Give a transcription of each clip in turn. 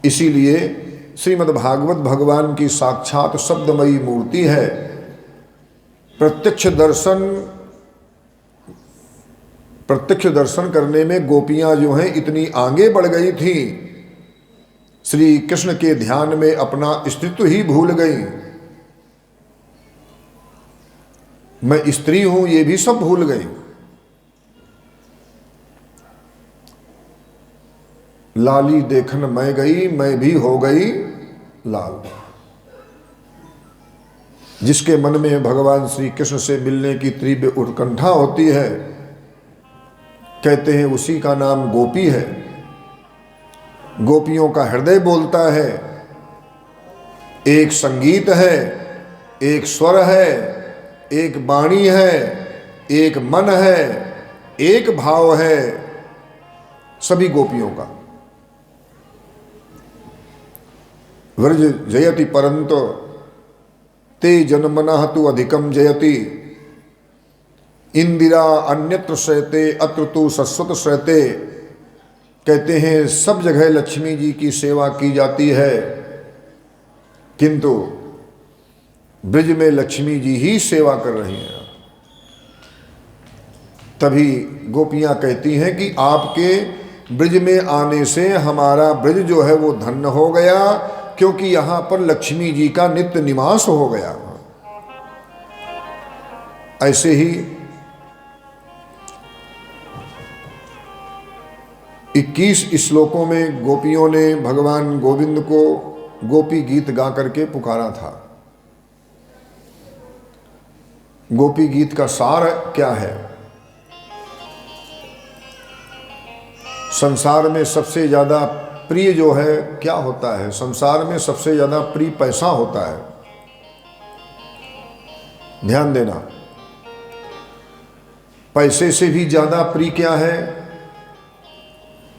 इसीलिए श्रीमद् भागवत भगवान की साक्षात शब्दमयी मूर्ति है। प्रत्यक्ष दर्शन करने में गोपियां जो हैं इतनी आगे बढ़ गई थी, श्री कृष्ण के ध्यान में अपना अस्तित्व ही भूल गई। मैं स्त्री हूं ये भी सब भूल गई। लाली देखन मैं गई, मैं भी हो गई लाल। जिसके मन में भगवान श्री कृष्ण से मिलने की तीव्र उत्कंठा होती है, कहते हैं उसी का नाम गोपी है। गोपियों का हृदय बोलता है, एक संगीत है, एक स्वर है, एक वाणी है, एक मन है, एक भाव है सभी गोपियों का। व्रज जयति परंतो ते जन्मनः तु अधिकम जयति, इंदिरा अन्यत्र श्रयते अत्र तु शश्वत श्रयते। कहते हैं सब जगह लक्ष्मी जी की सेवा की जाती है, किंतु ब्रज में लक्ष्मी जी ही सेवा कर रही हैं। तभी गोपियां कहती हैं कि आपके ब्रज में आने से हमारा ब्रज जो है वो धन्य हो गया, क्योंकि यहां पर लक्ष्मी जी का नित्य निवास हो गया। ऐसे ही 21 श्लोकों में गोपियों ने भगवान गोविंद को गोपी गीत गा करके पुकारा था। गोपी गीत का सार क्या है? संसार में सबसे ज्यादा प्रिय जो है क्या होता है? संसार में सबसे ज्यादा प्रिय पैसा होता है। ध्यान देना, पैसे से भी ज्यादा प्रिय क्या है?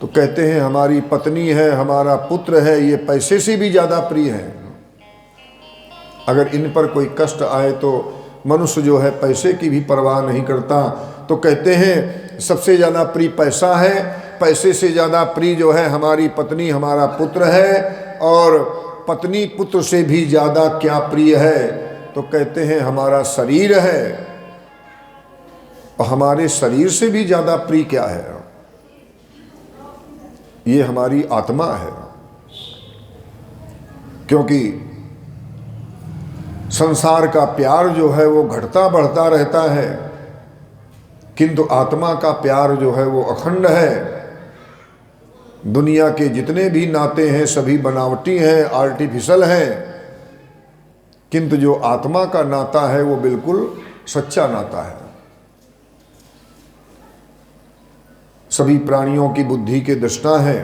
तो कहते हैं हमारी पत्नी है, हमारा पुत्र है, ये पैसे से भी ज्यादा प्रिय है। अगर इन पर कोई कष्ट आए तो मनुष्य जो है पैसे की भी परवाह नहीं करता। तो कहते हैं सबसे ज्यादा प्रिय पैसा है, पैसे से ज्यादा प्रिय जो है हमारी पत्नी, हमारा पुत्र है। और पत्नी पुत्र से भी ज्यादा क्या प्रिय है? तो कहते हैं हमारा शरीर है। और हमारे शरीर से भी ज्यादा प्रिय क्या है? ये हमारी आत्मा है। क्योंकि संसार का प्यार जो है वो घटता बढ़ता रहता है, किंतु आत्मा का प्यार जो है वो अखंड है। दुनिया के जितने भी नाते हैं सभी बनावटी हैं, आर्टिफिशियल हैं, किंतु जो आत्मा का नाता है वो बिल्कुल सच्चा नाता है। सभी प्राणियों की बुद्धि के दृष्टा है।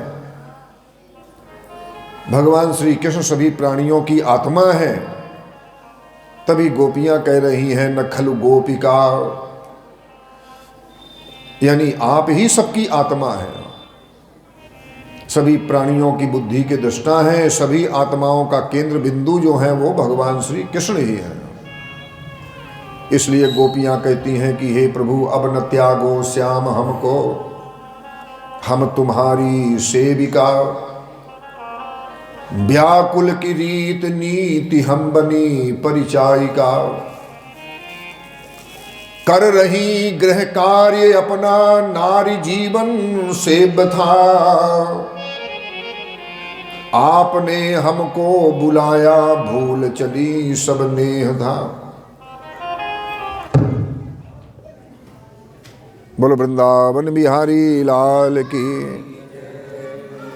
भगवान श्री कृष्ण सभी प्राणियों की आत्मा है। तभी गोपियां कह रही हैं न खलु गोपिका, यानी आप ही सबकी आत्मा है। सभी प्राणियों की बुद्धि के दृष्टा हैं। सभी आत्माओं का केंद्र बिंदु जो है वो भगवान श्री कृष्ण ही है। इसलिए गोपियां कहती हैं कि हे प्रभु अब न त्यागो श्याम हमको, हम तुम्हारी सेविका। व्याकुल की रीत नीति हम बनी परिचारिका। कर रही गृह कार्य अपना नारी जीवन से बथा। आपने हमको बुलाया भूल चली सब नेह था। बोलो वृंदावन बिहारी लाल की।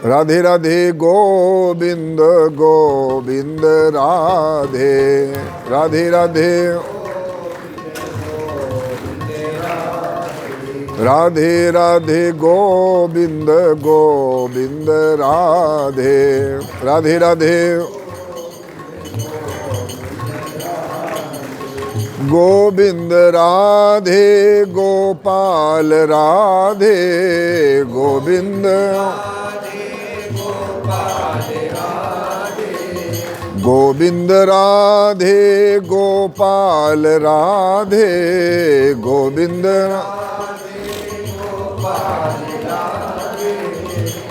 राधे राधे गोविंद गोविंद राधे राधे राधे राधे राधे गोविंद गोविंद राधे राधे राधे गोविंद राधे गोपाल राधे गोविंद गोविंद राधे गोपाल राधे गोविंद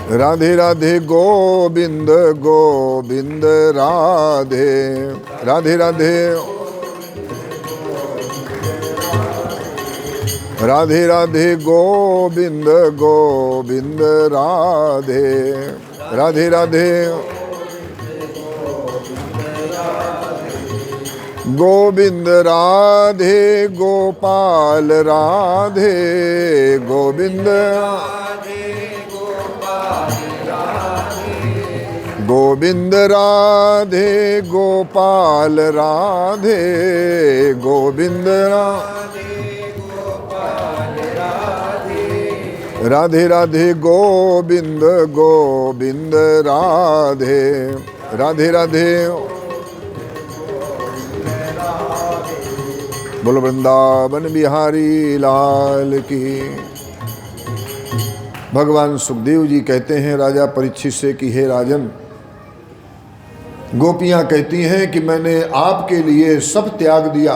राधे राधे गोविंद गोविंद राधे राधे राधे राधे राधे गोविंद गोविंद राधे राधे राधे गोविंद राधे गोपाल राधे गोविंद गोविंद राधे गोपाल राधे गोविंद राधे राधे गोविंद गोविंद राधे राधे राधे बोलो वृंदावन बिहारी लाल की। भगवान सुखदेव जी कहते हैं राजा परीक्षित से कि हे राजन, गोपियां कहती हैं कि मैंने आपके लिए सब त्याग दिया,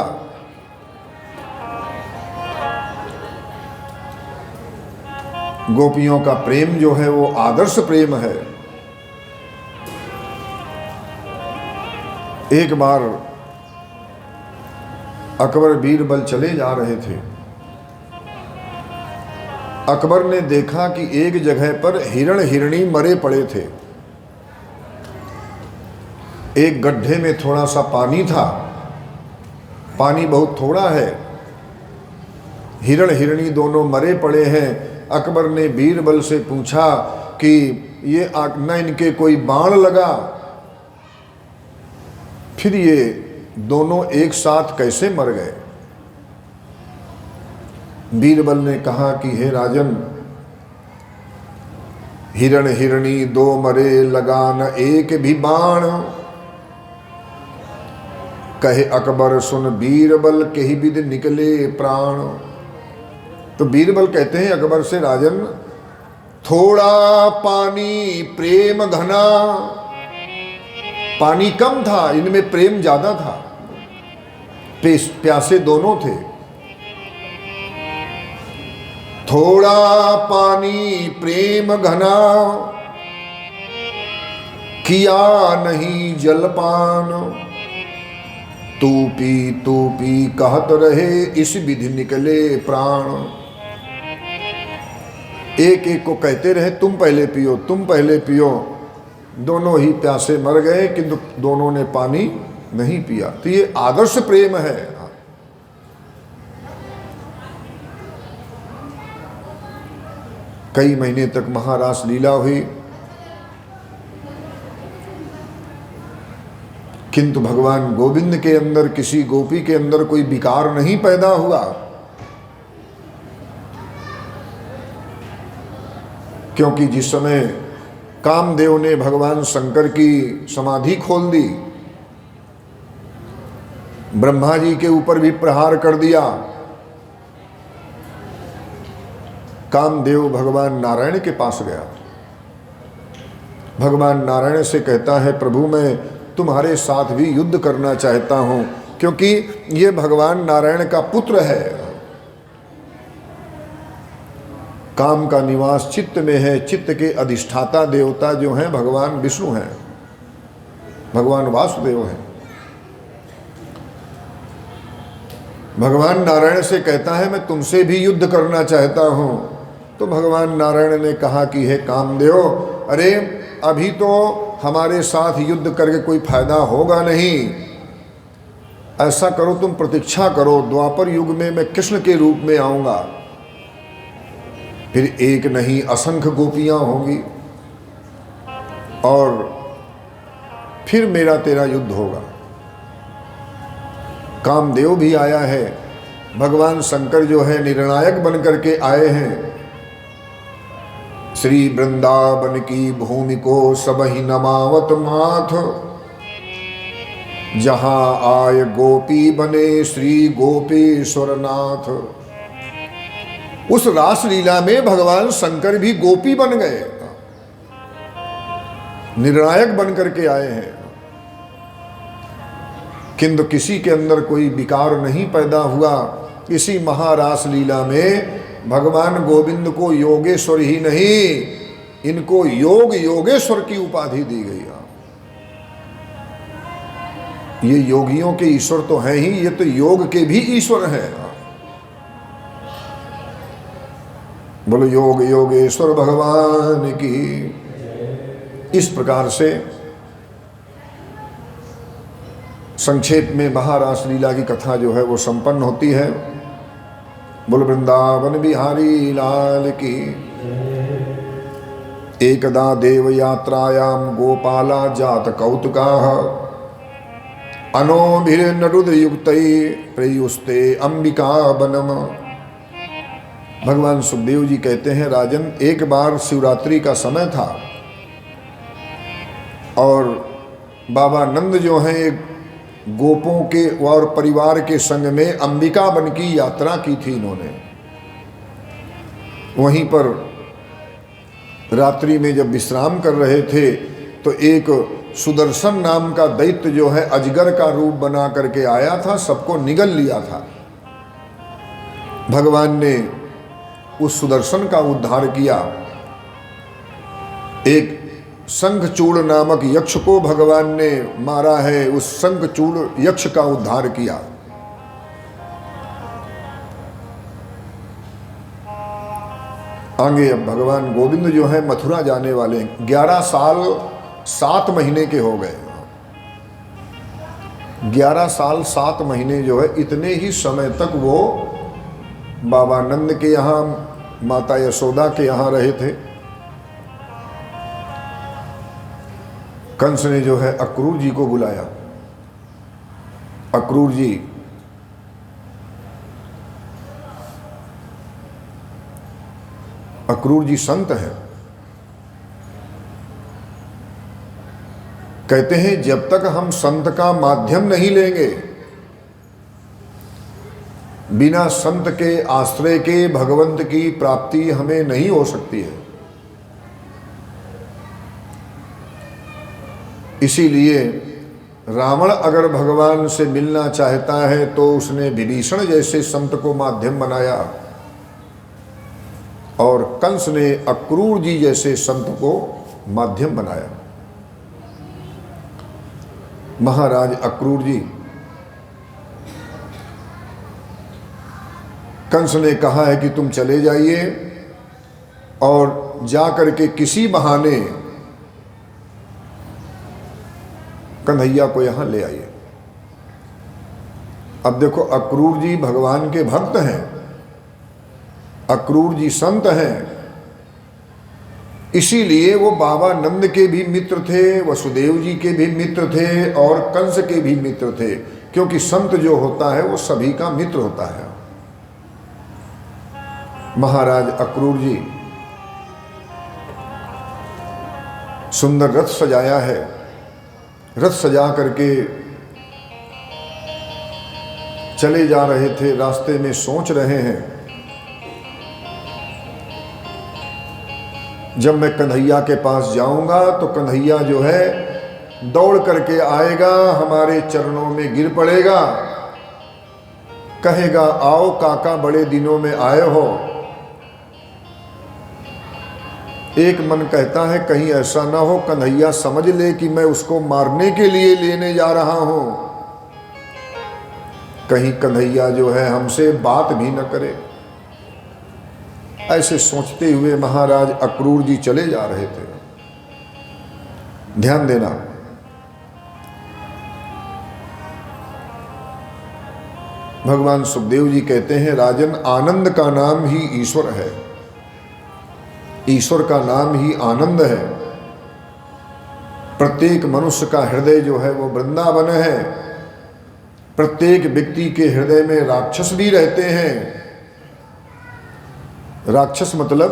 गोपियों का प्रेम जो है वो आदर्श प्रेम है। एक बार अकबर बीरबल चले जा रहे थे। अकबर ने देखा कि एक जगह पर हिरण हिरणी मरे पड़े थे। एक गड्ढे में थोड़ा सा पानी था, पानी बहुत थोड़ा है, हिरण हिरणी दोनों मरे पड़े हैं। अकबर ने बीरबल से पूछा कि ये न इनके कोई बाण लगा, फिर ये दोनों एक साथ कैसे मर गए। बीरबल ने कहा कि हे राजन, हिरण हिरणी दो मरे लगा न एक भी बाण। कहे अकबर सुन बीरबल कही विद निकले प्राण। तो बीरबल कहते हैं अकबर से, राजन थोड़ा पानी प्रेम घना, पानी कम था, इनमें प्रेम ज्यादा था, प्यासे दोनों थे। थोड़ा पानी प्रेम घना, किया नहीं जलपान। तू पी कहत रहे इस विधि निकले प्राण। एक एक को कहते रहे तुम पहले पियो, तुम पहले पियो। दोनों ही प्यासे मर गए, किंतु दोनों ने पानी नहीं पिया। तो ये आदर्श प्रेम है। कई महीने तक महारास लीला हुई, किंतु भगवान गोविंद के अंदर, किसी गोपी के अंदर कोई विकार नहीं पैदा हुआ। क्योंकि जिस समय कामदेव ने भगवान शंकर की समाधि खोल दी, ब्रह्मा जी के ऊपर भी प्रहार कर दिया, कामदेव भगवान नारायण के पास गया। भगवान नारायण से कहता है, प्रभु मैं तुम्हारे साथ भी युद्ध करना चाहता हूं, क्योंकि ये भगवान नारायण का पुत्र है। काम का निवास चित्त में है, चित्त के अधिष्ठाता देवता जो हैं भगवान विष्णु हैं, भगवान वासुदेव हैं। भगवान नारायण से कहता है मैं तुमसे भी युद्ध करना चाहता हूं। तो भगवान नारायण ने कहा कि हे कामदेव, अरे अभी तो हमारे साथ युद्ध करके कोई फायदा होगा नहीं। ऐसा करो, तुम प्रतीक्षा करो, द्वापर युग में मैं कृष्ण के रूप में आऊंगा, फिर एक नहीं असंख्य गोपियां होंगी और फिर मेरा तेरा युद्ध होगा। कामदेव भी आया है, भगवान शंकर जो है निर्णायक बन करके आए हैं। श्री वृंदावन की भूमि को सब ही नमावत माथ, जहां आय गोपी बने श्री गोपेश्वर नाथ। उस रास लीला में भगवान शंकर भी गोपी बन गए, निर्णायक बन करके आए हैं। किंतु किसी के अंदर कोई विकार नहीं पैदा हुआ। इसी महारास लीला में भगवान गोविंद को योगेश्वर ही नहीं, इनको योग योगेश्वर की उपाधि दी गई। ये योगियों के ईश्वर तो हैं ही, ये तो योग के भी ईश्वर हैं। बोलो योग योगेश्वर भगवान की। इस प्रकार से संक्षेप में महारास लीला की कथा जो है वो संपन्न होती है। बोल वृंदावन बिहारी लाल की। एकदा देव यात्रायाम गोपाला जात कौतुकाः अनोभिर्नरुदयुक्तै प्रयुस्ते अंबिका बनम। भगवान सुखदेव जी कहते हैं, राजन एक बार शिवरात्रि का समय था और बाबा नंद जो हैं एक गोपों के और परिवार के संग में अंबिका वन की यात्रा की थी इन्होंने। वहीं पर रात्रि में जब विश्राम कर रहे थे तो एक सुदर्शन नाम का दैत्य जो है अजगर का रूप बना करके आया था, सबको निगल लिया था। भगवान ने उस सुदर्शन का उद्धार किया। एक शंखचूड़ नामक यक्ष को भगवान ने मारा है, उस शंखचूड़ यक्ष का उद्धार किया। आगे अब भगवान गोविंद जो है मथुरा जाने वाले हैं। 11 साल 7 महीने के हो गए। 11 साल 7 महीने जो है, इतने ही समय तक वो बाबा नंद के यहाँ, माता यशोदा के यहाँ रहे थे। कंस ने जो है अक्रूर जी को बुलाया। अक्रूर जी संत हैं। कहते हैं जब तक हम संत का माध्यम नहीं लेंगे, बिना संत के आश्रय के भगवंत की प्राप्ति हमें नहीं हो सकती है। इसीलिए रावण अगर भगवान से मिलना चाहता है तो उसने विभीषण जैसे संत को माध्यम बनाया और कंस ने अक्रूर जी जैसे संत को माध्यम बनाया। महाराज अक्रूर जी, कंस ने कहा है कि तुम चले जाइए और जाकर के किसी बहाने कन्हैया को यहां ले आइए। अब देखो, अक्रूर जी भगवान के भक्त हैं, अक्रूर जी संत हैं, इसीलिए वो बाबा नंद के भी मित्र थे, वसुदेव जी के भी मित्र थे और कंस के भी मित्र थे। क्योंकि संत जो होता है वो सभी का मित्र होता है। महाराज अक्रूर जी सुंदर रथ सजाया है। रथ सजा करके चले जा रहे थे। रास्ते में सोच रहे हैं, जब मैं कन्हैया के पास जाऊंगा तो कन्हैया जो है दौड़ करके आएगा, हमारे चरणों में गिर पड़ेगा, कहेगा आओ काका बड़े दिनों में आए हो। एक मन कहता है कहीं ऐसा ना हो कन्हैया समझ ले कि मैं उसको मारने के लिए लेने जा रहा हूं, कहीं कन्हैया जो है हमसे बात भी न करे। ऐसे सोचते हुए महाराज अक्रूर जी चले जा रहे थे। ध्यान देना, भगवान सुखदेव जी कहते हैं, राजन आनंद का नाम ही ईश्वर है, ईश्वर का नाम ही आनंद है। प्रत्येक मनुष्य का हृदय जो है वो वृंदावन है। प्रत्येक व्यक्ति के हृदय में राक्षस भी रहते हैं। राक्षस मतलब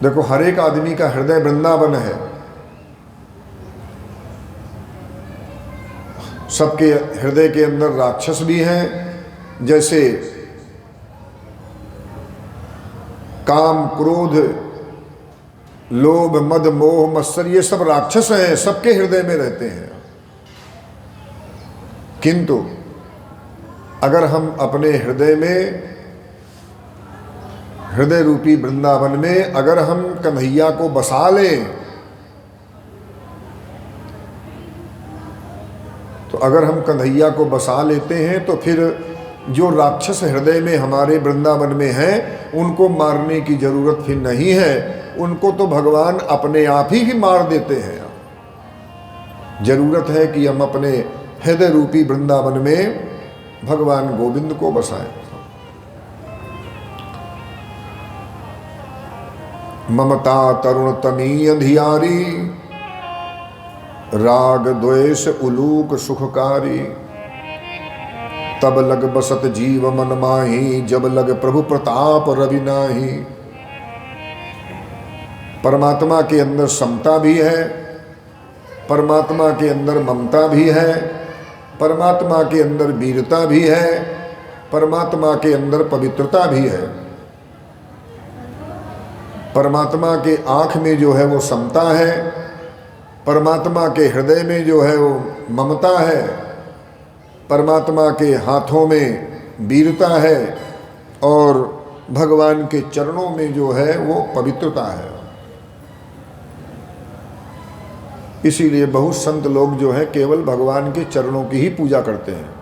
देखो, हर एक आदमी का हृदय वृंदावन है। सबके हृदय के अंदर राक्षस भी हैं। जैसे काम, क्रोध, लोभ, मद, मोह, मत्सर, ये सब राक्षस हैं, सबके हृदय में रहते हैं। किंतु अगर हम अपने हृदय में हृदय रूपी वृंदावन में अगर हम कन्हैया को बसा लें, तो अगर हम कन्हैया को बसा लेते हैं तो फिर जो राक्षस हृदय में हमारे वृंदावन में हैं उनको मारने की जरूरत फिर नहीं है, उनको तो भगवान अपने आप ही मार देते हैं। जरूरत है कि हम अपने हृदय रूपी वृंदावन में भगवान गोविंद को बसाएं। ममता तरुण तमी अंधियारी, राग द्वेष उलूक सुखकारी, तब लग बसत जीव मन माही, जब लग प्रभु प्रताप रवि नाही। परमात्मा के अंदर समता भी है, परमात्मा के अंदर ममता भी है, परमात्मा के अंदर वीरता भी है, परमात्मा के अंदर पवित्रता भी है। परमात्मा के आँख में जो है वो समता है, परमात्मा के हृदय में जो है वो ममता है, परमात्मा के हाथों में वीरता है और भगवान के चरणों में जो है वो पवित्रता है। इसीलिए बहुत संत लोग जो है केवल भगवान के चरणों की ही पूजा करते हैं।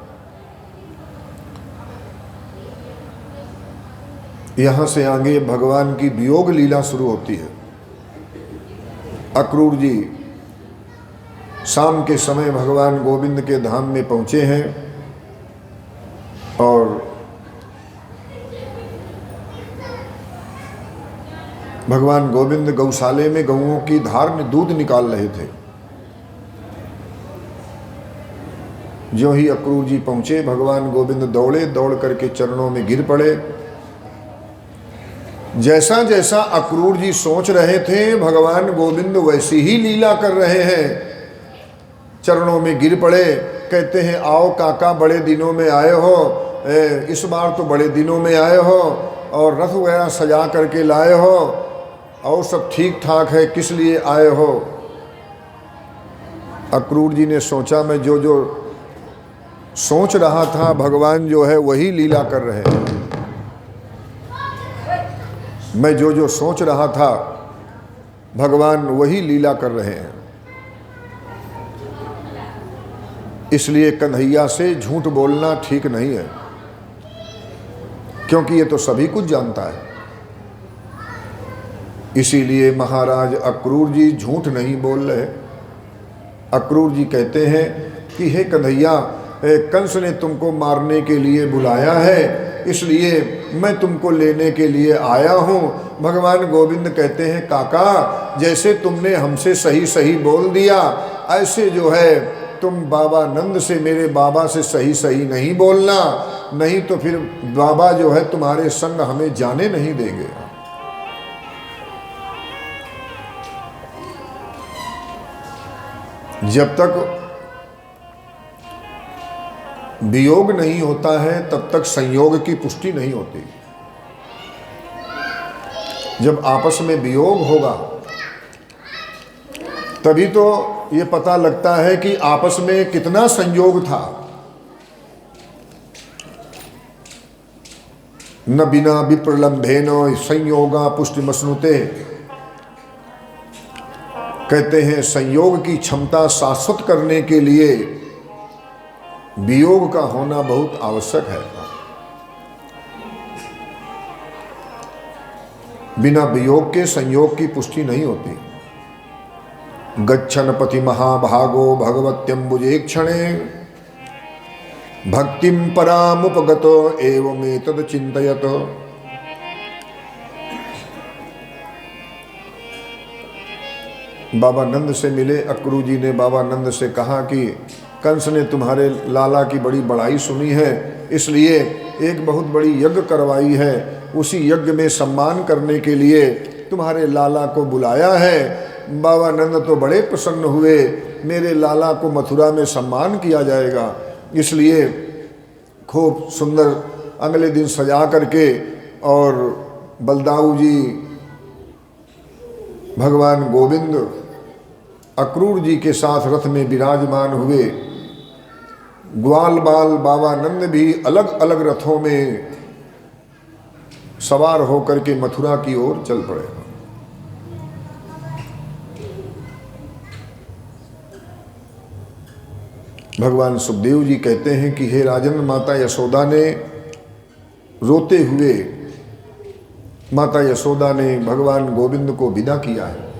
यहाँ से आगे भगवान की वियोग लीला शुरू होती है। अक्रूर जी शाम के समय भगवान गोविंद के धाम में पहुँचे हैं और भगवान गोविंद गौशाले में गौओं की धार में दूध निकाल रहे थे। जो ही अक्रूर जी पहुँचे, भगवान गोविंद दौड़े, दौड़ करके चरणों में गिर पड़े। जैसा जैसा अक्रूर जी सोच रहे थे भगवान गोविंद वैसी ही लीला कर रहे हैं। चरणों में गिर पड़े, कहते हैं आओ काका बड़े दिनों में आए हो, इस बार तो बड़े दिनों में आए हो और रथ वगैरह सजा करके लाए हो और सब ठीक ठाक है, किस लिए आए हो। अक्रूर जी ने सोचा मैं जो जो सोच रहा था भगवान जो है वही लीला कर रहे हैं। मैं जो जो सोच रहा था भगवान वही लीला कर रहे हैं। इसलिए कन्हैया से झूठ बोलना ठीक नहीं है, क्योंकि ये तो सभी कुछ जानता है। इसीलिए महाराज अक्रूर जी झूठ नहीं बोल रहे। अक्रूर जी कहते हैं कि हे कन्हैया, कंस ने तुमको मारने के लिए बुलाया है, इसलिए मैं तुमको लेने के लिए आया हूँ। भगवान गोविंद कहते हैं काका, जैसे तुमने हमसे सही सही बोल दिया, ऐसे जो है तुम बाबा नंद से, मेरे बाबा से सही सही नहीं बोलना, नहीं तो फिर बाबा जो है तुम्हारे संग हमें जाने नहीं देंगे। जब तक वियोग नहीं होता है तब तक संयोग की पुष्टि नहीं होती। जब आपस में वियोग होगा तभी तो ये पता लगता है कि आपस में कितना संयोग था। न बिना विप्रलंभेन संयोगा पुष्टिमश्नुते। कहते हैं संयोग की क्षमता शाश्वत करने के लिए वियोग का होना बहुत आवश्यक है। बिना वियोग के संयोग की पुष्टि नहीं होती। गच्छन पथि महाभागो भगवत्यम्बुजेक्षणे, भक्तिम परामुपगतो एवमेतद् चिन्तयत। बाबा नंद से मिले अक्रूर जी ने बाबा नंद से कहा कि कंस ने तुम्हारे लाला की बड़ी बड़ाई सुनी है, इसलिए एक बहुत बड़ी यज्ञ करवाई है, उसी यज्ञ में सम्मान करने के लिए तुम्हारे लाला को बुलाया है। बाबा नंद तो बड़े प्रसन्न हुए, मेरे लाला को मथुरा में सम्मान किया जाएगा, इसलिए खूब सुंदर अगले दिन सजा करके और बलदाऊ जी भगवान गोविंद अक्रूर जी के साथ रथ में विराजमान हुए। ग्वाल बाल बाबा नंद भी अलग अलग रथों में सवार होकर के मथुरा की ओर चल पड़े। भगवान सुखदेव जी कहते हैं कि हे राजन, माता यशोदा ने रोते हुए माता यशोदा ने भगवान गोविंद को विदा किया है।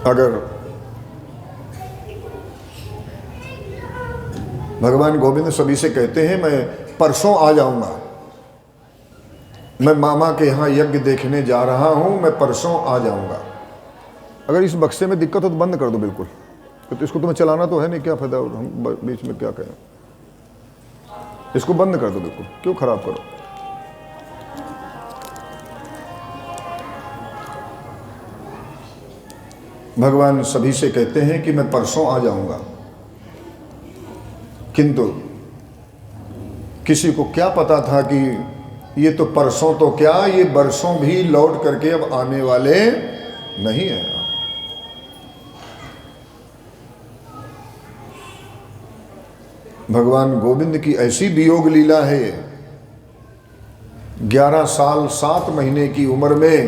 अगर भगवान गोविंद सभी से कहते हैं मैं परसों आ जाऊंगा, मैं मामा के यहाँ यज्ञ देखने जा रहा हूं, मैं परसों आ जाऊंगा। अगर इस बक्से में दिक्कत हो तो बंद कर दो बिल्कुल, तो इसको तुम्हें चलाना तो है नहीं, क्या फायदा, हम बीच में क्या कहें। इसको बंद कर दो बिल्कुल, क्यों खराब करो। भगवान सभी से कहते हैं कि मैं परसों आ जाऊंगा, किंतु किसी को क्या पता था कि ये तो परसों तो क्या, ये बरसों भी लौट करके अब आने वाले नहीं है। भगवान गोविंद की ऐसी वियोग लीला है। 11 साल 7 महीने की उम्र में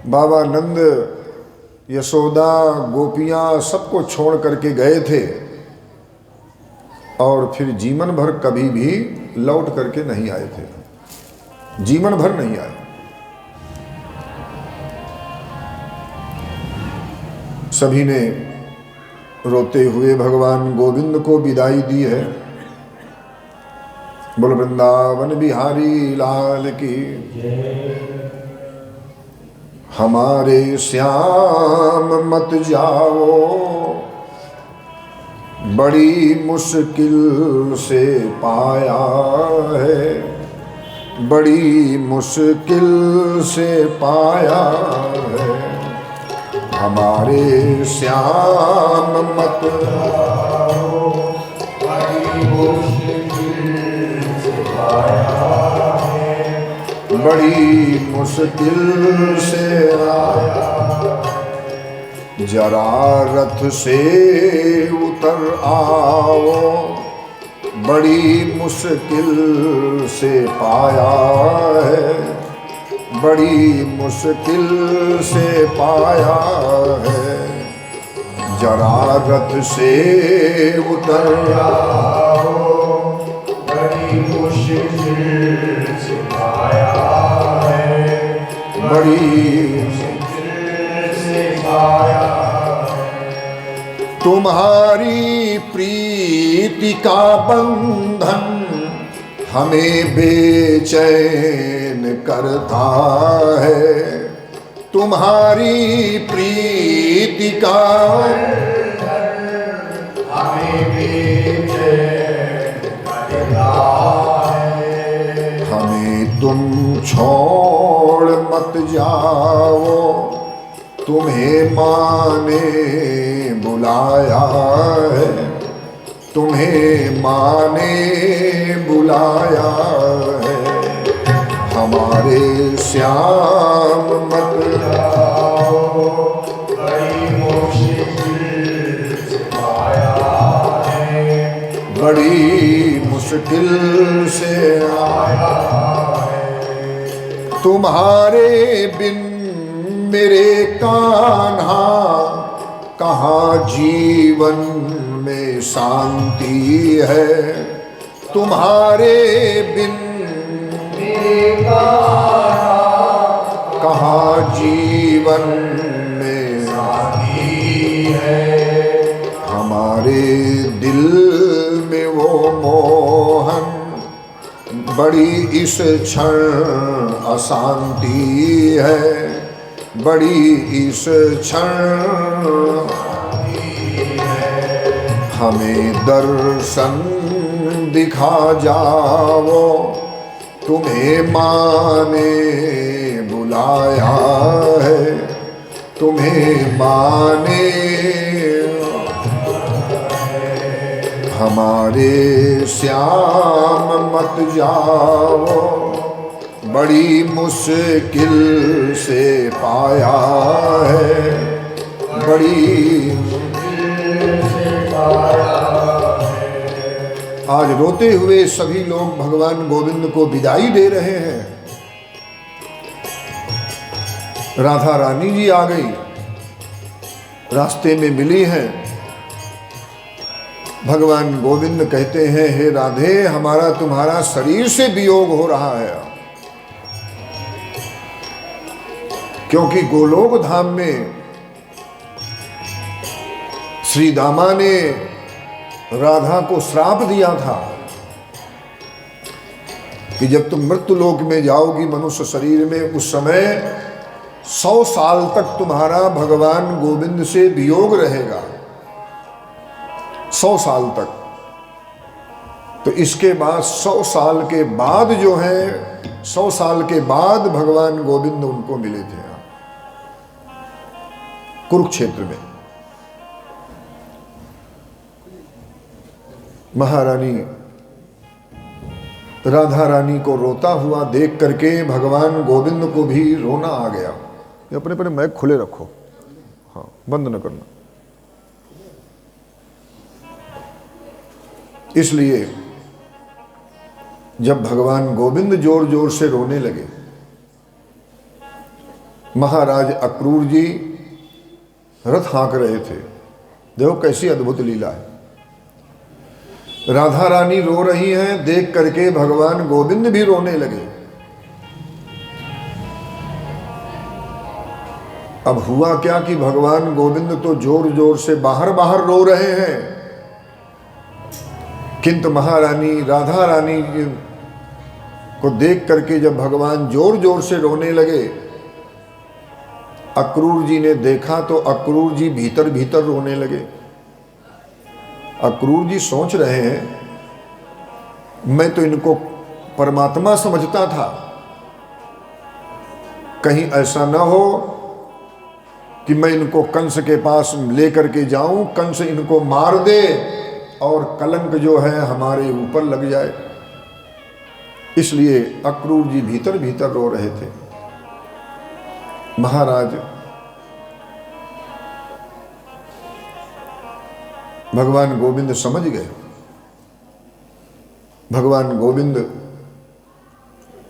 बाबा नंद, यशोदा, गोपियां सबको छोड़ करके गए थे और फिर जीवन भर कभी भी लौट करके नहीं आए थे, जीवन भर नहीं आए। सभी ने रोते हुए भगवान गोविंद को विदाई दी है। बोल वृंदावन बिहारी लाल की। हमारे श्याम मत जाओ, बड़ी मुश्किल से पाया है, बड़ी मुश्किल से पाया है। हमारे श्याम मत जाओ, बड़ी मुश्किल से पाया है, बड़ी मुश्किल से आया। जरा रथ से उतर आओ, बड़ी मुश्किल से पाया है, बड़ी मुश्किल से पाया है। जरा रथ से उतर आओ, बड़ी मुश्किल से पाया है, बड़ी मुश्किल से पाया है। तुम्हारी प्रीति का बंधन हमें बेचैन करता है, तुम्हारी प्रीति का हमें बेचैन करता है। हमें तुम छोड़ मत जाओ, तुम्हें माँ ने बुलाया है, तुम्हें माँ ने बुलाया है। हमारे श्याम मत जाओ, बड़ी मुश्किल से पाया है, बड़ी मुश्किल से आया है। तुम्हारे बिन मेरे कान्हा कहाँ जीवन में शांति है, तुम्हारे बिन मेरे कान्हा कहाँ जीवन में शांति है। हमारे दिल में वो मोहन, बड़ी इस क्षण अशांति है, बड़ी इस क्षण। हमें दर्शन दिखा जाओ, तुम्हें माँ ने बुलाया है, तुम्हें माँ ने। हमारे श्याम मत जाओ, बड़ी मुश्किल से पाया है, बड़ी मुश्किल से पाया है। आज रोते हुए सभी लोग भगवान गोविंद को विदाई दे रहे हैं। राधा रानी जी आ गई, रास्ते में मिली हैं। भगवान गोविंद कहते हैं, हे राधे, हमारा तुम्हारा शरीर से वियोग हो रहा है, क्योंकि गोलोक धाम में श्री दामा ने राधा को श्राप दिया था कि जब तुम मृत्यु लोक में जाओगी मनुष्य शरीर में, उस समय 100 साल तक तुम्हारा भगवान गोविंद से वियोग रहेगा, 100 साल तक। तो इसके बाद 100 साल के बाद जो है, 100 साल के बाद भगवान गोविंद उनको मिले थे कुरुक्षेत्र में। महारानी राधा रानी को रोता हुआ देख करके भगवान गोविंद को भी रोना आ गया। अपने अपने मैक खुले रखो, हाँ, बंद न करना। इसलिए जब भगवान गोविंद जोर जोर से रोने लगे, महाराज अक्रूर जी रथ हाँक रहे थे। देखो कैसी अद्भुत लीला है। राधा रानी रो रही हैं, देख करके भगवान गोविंद भी रोने लगे। अब हुआ क्या कि भगवान गोविंद तो जोर जोर से बाहर बाहर रो रहे हैं, किंतु महारानी राधा रानी को देख करके जब भगवान जोर जोर से रोने लगे, अक्रूर जी ने देखा तो अक्रूर जी भीतर भीतर रोने लगे। अक्रूर जी सोच रहे हैं, मैं तो इनको परमात्मा समझता था, कहीं ऐसा ना हो कि मैं इनको कंस के पास लेकर के जाऊं, कंस इनको मार दे और कलंक जो है हमारे ऊपर लग जाए। इसलिए अक्रूर जी भीतर भीतर रो रहे थे। महाराज भगवान गोविंद समझ गए। भगवान गोविंद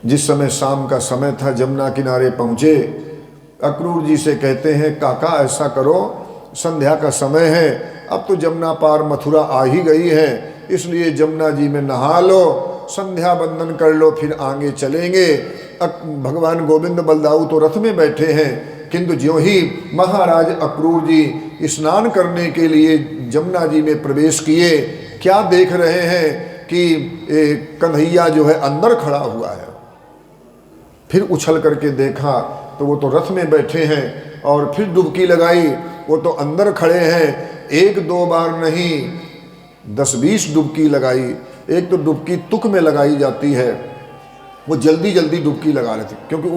जिस समय शाम का समय था, जमुना किनारे पहुंचे, अक्रूर जी से कहते हैं, काका ऐसा करो, संध्या का समय है, अब तो जमुना पार मथुरा आ ही गई है, इसलिए जमुना जी में नहा लो, संध्या बंदन कर लो, फिर आगे चलेंगे। भगवान गोविंद बलदाऊ तो रथ में बैठे हैं, किंतु ज्यों ही महाराज अक्रूर जी स्नान करने के लिए जमुना जी में प्रवेश किए, क्या देख रहे हैं कि कन्हैया जो है अंदर खड़ा हुआ है। फिर उछल करके देखा तो वो तो रथ में बैठे हैं, और फिर डुबकी लगाई, वो तो अंदर खड़े हैं। 1-2 बार नहीं, 10-20 डुबकी लगाई। एक तो डुबकी तुक में लगाई जाती है, वो जल्दी जल्दी डुबकी लगा रहे थे, क्योंकि